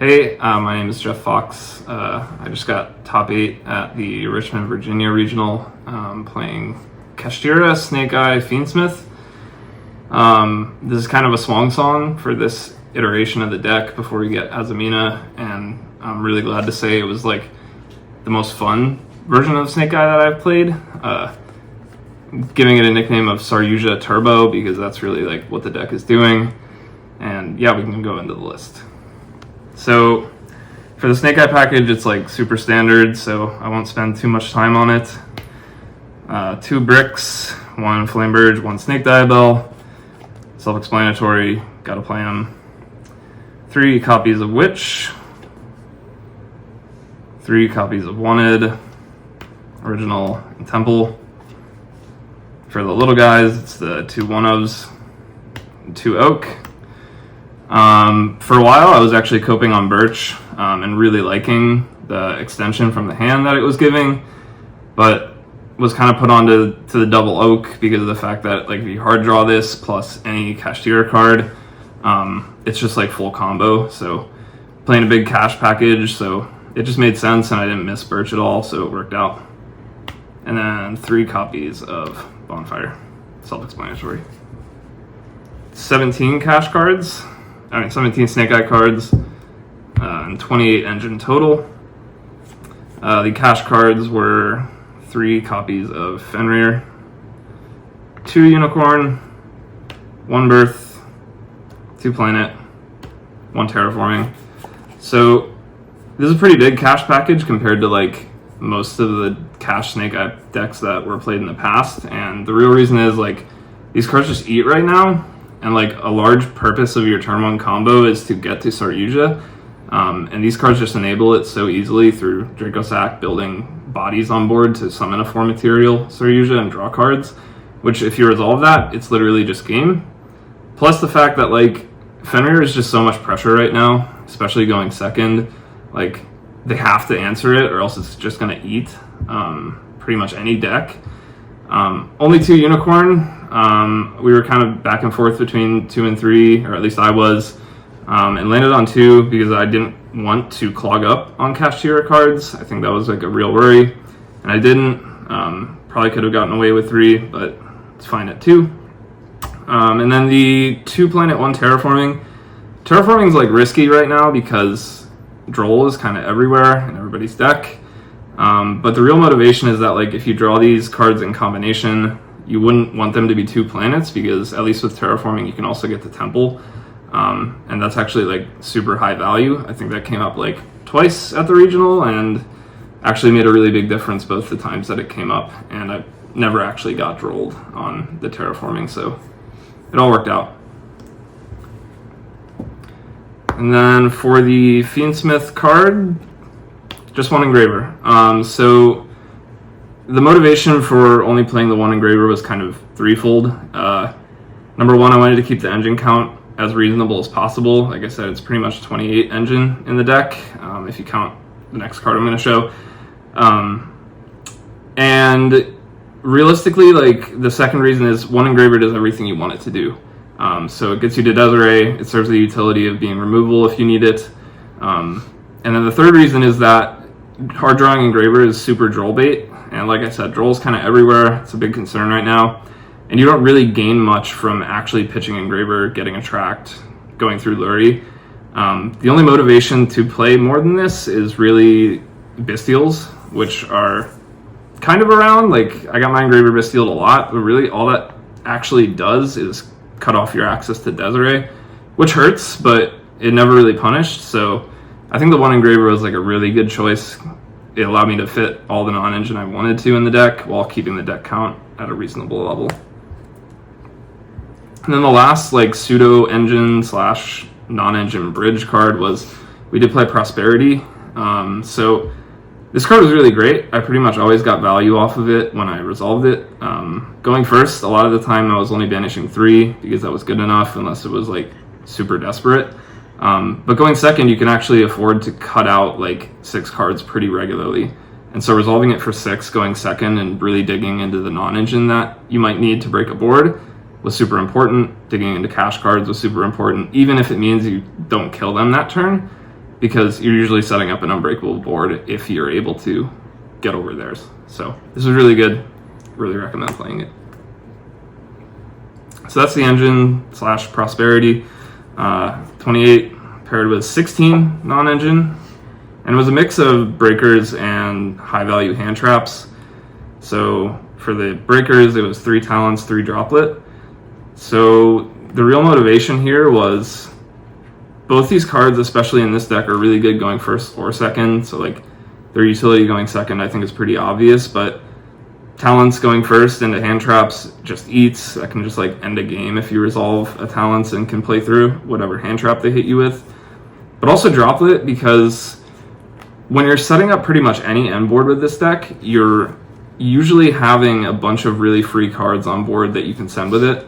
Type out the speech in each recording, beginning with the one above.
Hey, my name is Jeff Fox. I just got top 8 at the Richmond, Virginia regional, playing Kash, Snake Eye, Fiendsmith. This is kind of a swan song for this iteration of the deck before we get Azamina, and I'm really glad to say it was like the most fun version of Snake Eye that I've played. Giving it a nickname of yugioh Turbo because that's really like what the deck is doing. And yeah, we can go into the list. So for the Snake Eye package, it's like super standard, so I won't spend too much time on it. 2 bricks, 1 Flame Burge, 1 Snake Diabell. Self-explanatory, gotta play them. 3 copies of Witch. 3 copies of Wanted, Original, and Temple. For the little guys, it's the 2 one-ofs, 2 Oak. For a while, I was actually coping on Birch and really liking the extension from the hand that it was giving, but was kind of put on to the double Oak because of the fact that like if you hard draw this plus any Kash card, it's just like full combo. So playing a big Kash package, so it just made sense, and I didn't miss Birch at all, so it worked out. And then 3 copies of Bonfire, self-explanatory. 17 Kash cards. 17 Snake Eye cards, and 28 engine total. The Kash cards were 3 copies of Fenrir, 2 Unicorn, 1 Birth, 2 Planet, 1 Terraforming. So this is a pretty big Kash package compared to like most of the Kash Snake Eye decks that were played in the past. And the real reason is like these cards just eat right now. And like a large purpose of your turn 1 combo is to get to yugioh. And these cards just enable it so easily through Draco Sack building bodies on board to summon a 4 material yugioh and draw cards, which if you resolve that, it's literally just game. Plus the fact that like Fenrir is just so much pressure right now, especially going second. Like they have to answer it or else it's just gonna eat pretty much any deck. Only 2 Unicorn. We were kind of back and forth between 2 and 3, or at least I was, and landed on 2 because I didn't want to clog up on Kash cards. I think that was like a real worry, and I didn't. Probably could have gotten away with 3, but it's fine at 2. And then the 2 Planet 1 Terraforming. Terraforming is like risky right now because Droll is kind of everywhere in everybody's deck. But the real motivation is that like if you draw these cards in combination, you wouldn't want them to be 2 planets because at least with Terraforming you can also get the Temple, and that's actually like super high value. I think that came up like twice at the regional and actually made a really big difference both the times that it came up, and I never actually got drolled on the Terraforming, so it all worked out. And then for the Fiendsmith card, just 1 engraver. So the motivation for only playing the 1 engraver was kind of threefold. Number 1, I wanted to keep the engine count as reasonable as possible. Like I said, it's pretty much 28 engine in the deck, if you count the next card I'm going to show. And realistically, like the second reason is 1 engraver does everything you want it to do. So it gets you to Degenerate, it serves the utility of being removable if you need it. And then the third reason is that hard drawing engraver is super droll bait, and like I said, droll's kind of everywhere. It's a big concern right now, and you don't really gain much from actually pitching engraver, getting a tracked, going through Lurie. The only motivation to play more than this is really Bestials, which are kind of around. Like I got my engraver Bestialed a lot, but really all that actually does is cut off your access to Degenerate, which hurts, but it never really punished. So I think the 1 engraver was like a really good choice. It allowed me to fit all the non-engine I wanted to in the deck while keeping the deck count at a reasonable level. And then the last like pseudo engine / non-engine bridge card was we did play Prosperity. So this card was really great. I pretty much always got value off of it when I resolved it. Going first, a lot of the time I was only banishing 3 because that was good enough unless it was like super desperate. But going second, you can actually afford to cut out like 6 cards pretty regularly. And so resolving it for 6, going second, and really digging into the non-engine that you might need to break a board was super important. Digging into Kash cards was super important, even if it means you don't kill them that turn. because you're usually setting up an unbreakable board if you're able to get over theirs. So this is really good. Really recommend playing it. So that's the engine / prosperity. 28 paired with 16 non-engine, and it was a mix of breakers and high value hand traps. So for the breakers, it was 3 talents, 3 droplet. So the real motivation here was both these cards, especially in this deck, are really good going first or second. So like their utility going second, I think, is pretty obvious, but talents going first into hand traps just eats. That can just like end a game if you resolve a talents and can play through whatever hand trap they hit you with. But also droplet, because when you're setting up pretty much any end board with this deck, you're usually having a bunch of really free cards on board that you can send with it,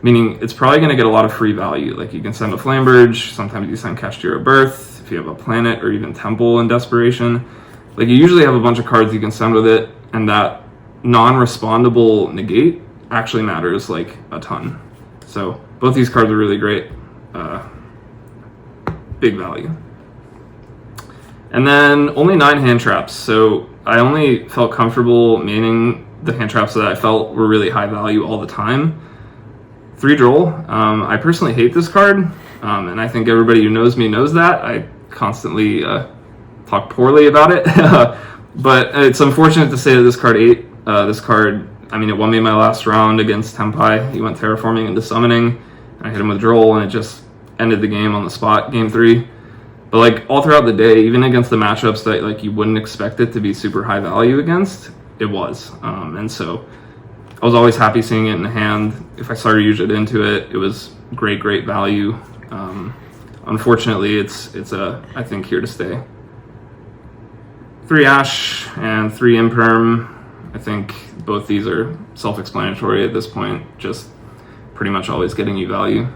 meaning it's probably going to get a lot of free value. Like you can send a Flamberge, sometimes you send Kash to your birth if you have a planet, or even Temple in desperation. Like you usually have a bunch of cards you can send with it, and that non-respondable negate actually matters like a ton. So both these cards are really great. Big value. And then only 9 hand traps. So I only felt comfortable maining the hand traps that I felt were really high value all the time. 3 Droll. I personally hate this card, and I think everybody who knows me knows that. I constantly talk poorly about it. But it's unfortunate to say that this card ate. This card, I mean, it won me my last round against Tempai. He went terraforming into summoning. I hit him with Droll, and it just ended the game on the spot, game 3. But like all throughout the day, even against the matchups that like you wouldn't expect it to be super high value against, it was. And so I was always happy seeing it in the hand. If I started using it into it, it was great value. Unfortunately, it's I think here to stay. 3 Ash and 3 Imperm. I think both these are self-explanatory at this point, just pretty much always getting you value.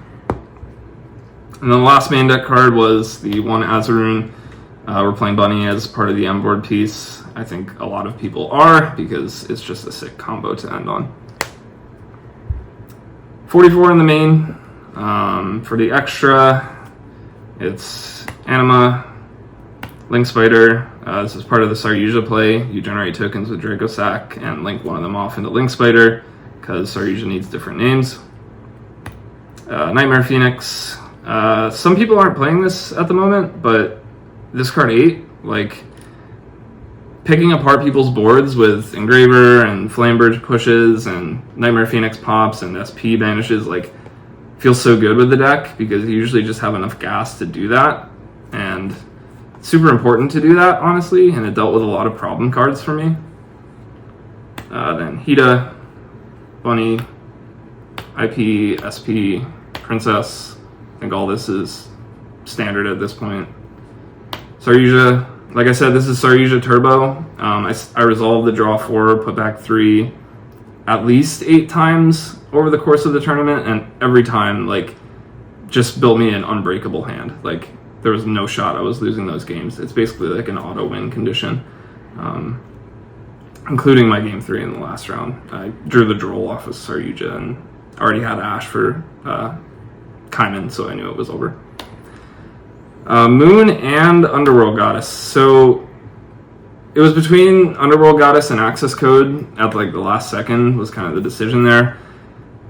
And then the last main deck card was the 1 Azaroon. We're playing Bunny as part of the M board piece. I think a lot of people are, because it's just a sick combo to end on. 44 in the main. For the extra, it's Anima, Link Spider. This is part of the Saryuja play. You generate tokens with Draco Sack and link one of them off into Link Spider, because Saryuja needs different names. Nightmare Phoenix. Some people aren't playing this at the moment, but this card 8, like picking apart people's boards with Engraver and Flamberge pushes and Nightmare Phoenix pops and SP banishes, like feels so good with the deck, because you usually just have enough gas to do that, and it's super important to do that, honestly, and it dealt with a lot of problem cards for me. Then Hida, Bunny, IP, SP, Princess. I think all this is standard at this point. Saryuja, like I said, this is Saryuja Turbo. I resolved the draw 4, put back 3 at least 8 times over the course of the tournament, and every time, like, just built me an unbreakable hand. Like, there was no shot I was losing those games. It's basically like an auto win condition, including my game 3 in the last round. I drew the Droll off of Saryuja and already had Ash for Kaiman, so I knew it was over. Moon and Underworld Goddess. So it was between Underworld Goddess and Access Code at like the last second was kind of the decision there.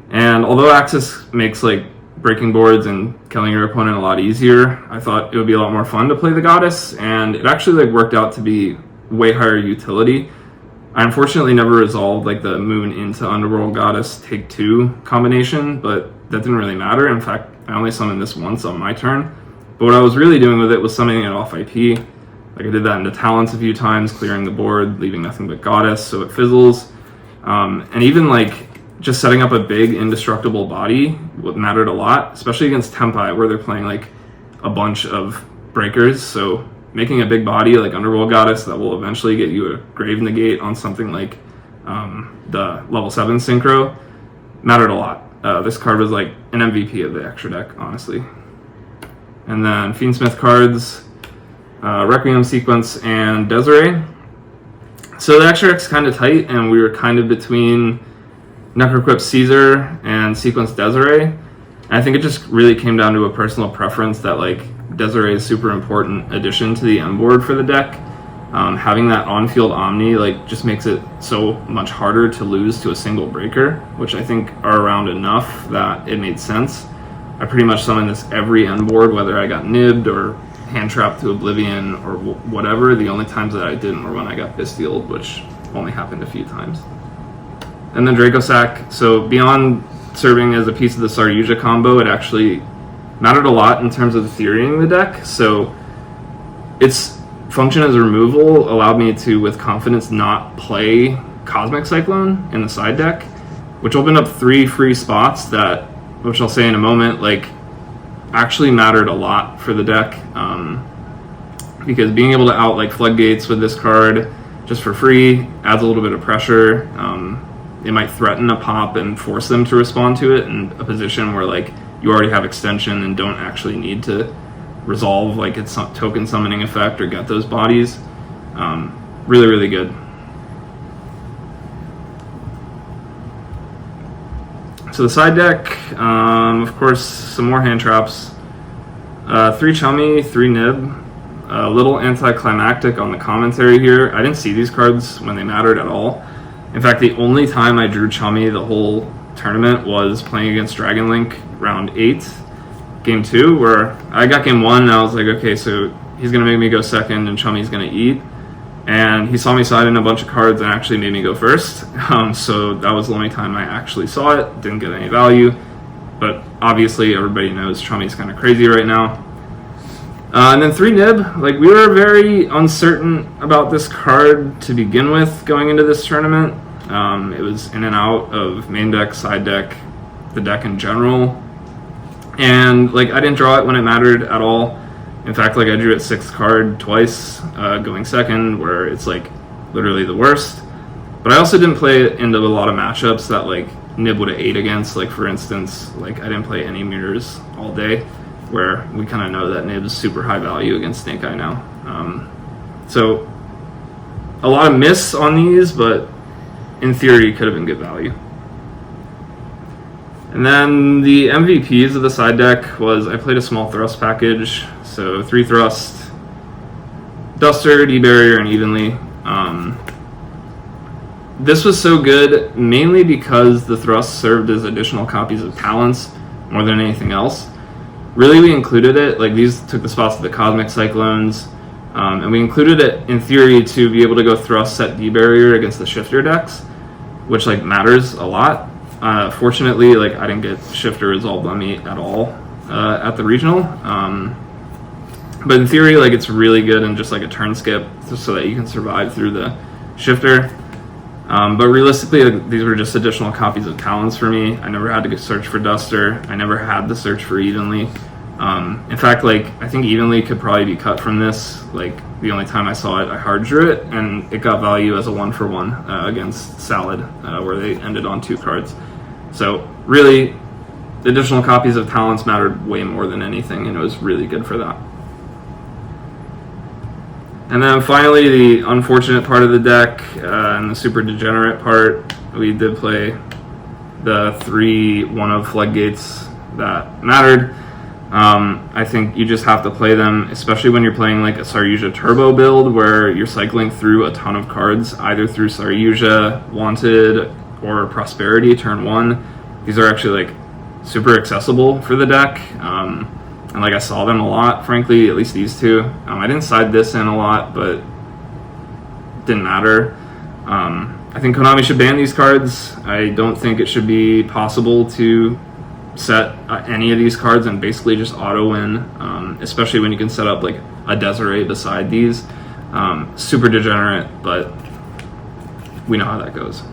And although Access makes like breaking boards and killing your opponent a lot easier, I thought it would be a lot more fun to play the Goddess, and it actually like worked out to be way higher utility. I unfortunately never resolved like the Moon into Underworld Goddess take 2 combination, but that didn't really matter. In fact, I only summoned this once on my turn. But what I was really doing with it was summoning it off IP. Like I did that into Talents a few times, clearing the board, leaving nothing but Goddess, so it fizzles. And even like just setting up a big indestructible body mattered a lot, especially against Tempai, where they're playing like a bunch of breakers. So making a big body like Underworld Goddess that will eventually get you a Grave Negate on something like the level 7 Synchro mattered a lot. This card was like an MVP of the extra deck, honestly. And then Fiendsmith cards, Requiem Sequence, and Degenerate. So the extra deck's kind of tight, and we were kind of between Necroquip Caesar and Sequence Degenerate. And I think it just really came down to a personal preference that like Degenerate is super important addition to the M board for the deck. Having that on-field Omni like just makes it so much harder to lose to a single breaker, which I think are around enough that it made sense. I pretty much summon this every end board, whether I got nibbed or hand trapped to oblivion or whatever. The only times that I didn't were when I got Bestialed, which only happened a few times. And then Draco Sack. So beyond serving as a piece of the Saryuja combo, it actually mattered a lot in terms of theorying the deck. So its function as a removal allowed me to, with confidence, not play Cosmic Cyclone in the side deck, which opened up 3 free spots that, which I'll say in a moment, like actually mattered a lot for the deck, because being able to out like Floodgates with this card just for free adds a little bit of pressure. It might threaten a pop and force them to respond to it in a position where like you already have extension and don't actually need to resolve like its token summoning effect or get those bodies. Really, really good. So the side deck, of course, some more hand traps. 3 Chummy, 3 Nib. A little anticlimactic on the commentary here. I didn't see these cards when they mattered at all. In fact, the only time I drew Chummy the whole tournament was playing against Dragon Link round 8, game 2, where I got game 1 and I was like, okay, so he's going to make me go second and Chummy's going to eat. And he saw me side in a bunch of cards and actually made me go first. So that was the only time I actually saw it. Didn't get any value. But obviously everybody knows Chummy's kind of crazy right now. And then 3 Nib. Like, we were very uncertain about this card to begin with going into this tournament. It was in and out of main deck, side deck, the deck in general. And like, I didn't draw it when it mattered at all. In fact, like, I drew it 6th card twice, going second, where it's like literally the worst. But I also didn't play it into a lot of matchups that like Nib would have ate against. Like, for instance, like I didn't play any mirrors all day, where we kind of know that Nib's super high value against Snake Eye now. So a lot of miss on these, but in theory could have been good value. And then the MVPs of the side deck was, I played a small thrust package, so 3 thrust, Duster, D-Barrier, and Evenly. This was so good mainly because the thrust served as additional copies of Talents more than anything else. Really, we included it, like these took the spots of the Cosmic Cyclones, and we included it in theory to be able to go thrust set D-Barrier against the Shifter decks, which like matters a lot. Fortunately, like I didn't get Shifter resolved on me at all at the regional. But in theory, like it's really good in just like a turn skip so that you can survive through the Shifter. But realistically, like, these were just additional copies of Talents for me. I never had to search for Duster. I never had to search for Evenly. In fact, like I think Evenly could probably be cut from this. Like the only time I saw it, I hard drew it, and it got value as a 1-for-1 against Salad, where they ended on 2 cards. So really, the additional copies of Talents mattered way more than anything, and it was really good for that. And then finally, the unfortunate part of the deck, and the super degenerate part, we did play the 3 one-of Floodgates that mattered. I think you just have to play them, especially when you're playing like a Saryuja Turbo build, where you're cycling through a ton of cards, either through Saryuja, Wanted, or Prosperity turn 1. These are actually like super accessible for the deck. And like I saw them a lot, frankly, at least these 2. I didn't side this in a lot, but didn't matter. I think Konami should ban these cards. I don't think it should be possible to set any of these cards and basically just auto win, especially when you can set up like a Degenerate beside these. Super degenerate, but we know how that goes.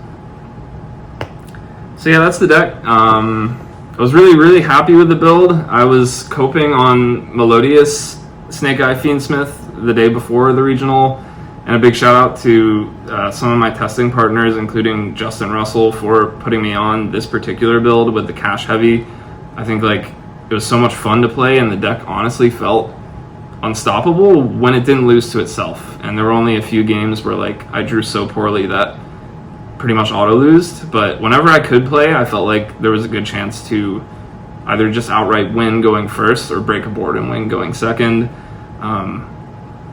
So yeah, that's the deck. I was really, really happy with the build. I was coping on Melodious Snake Eye Fiendsmith the day before the regional, and a big shout out to some of my testing partners, including Justin Russell, for putting me on this particular build with the Kash heavy. I think like it was so much fun to play, and the deck honestly felt unstoppable when it didn't lose to itself. And there were only a few games where like I drew so poorly that pretty much auto-losed, but whenever I could play, I felt like there was a good chance to either just outright win going first or break a board and win going second.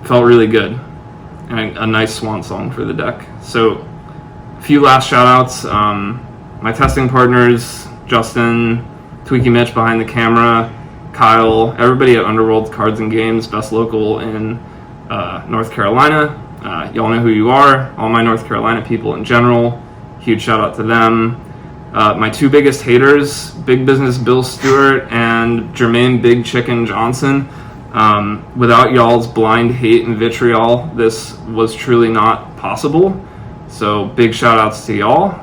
Felt really good, and a nice swan song for the deck. So a few last shout outs. My testing partners, Justin, Tweaky Mitch behind the camera, Kyle, everybody at Underworld Cards and Games, best local in North Carolina. Y'all know who you are. All my North Carolina people in general, huge shout out to them. My two biggest haters, Big Business Bill Stewart and Jermaine Big Chicken Johnson. Without y'all's blind hate and vitriol, this was truly not possible. So big shout outs to y'all.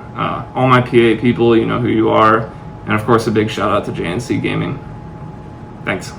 All my PA people, you know who you are. And of course, a big shout out to JNC Gaming. Thanks.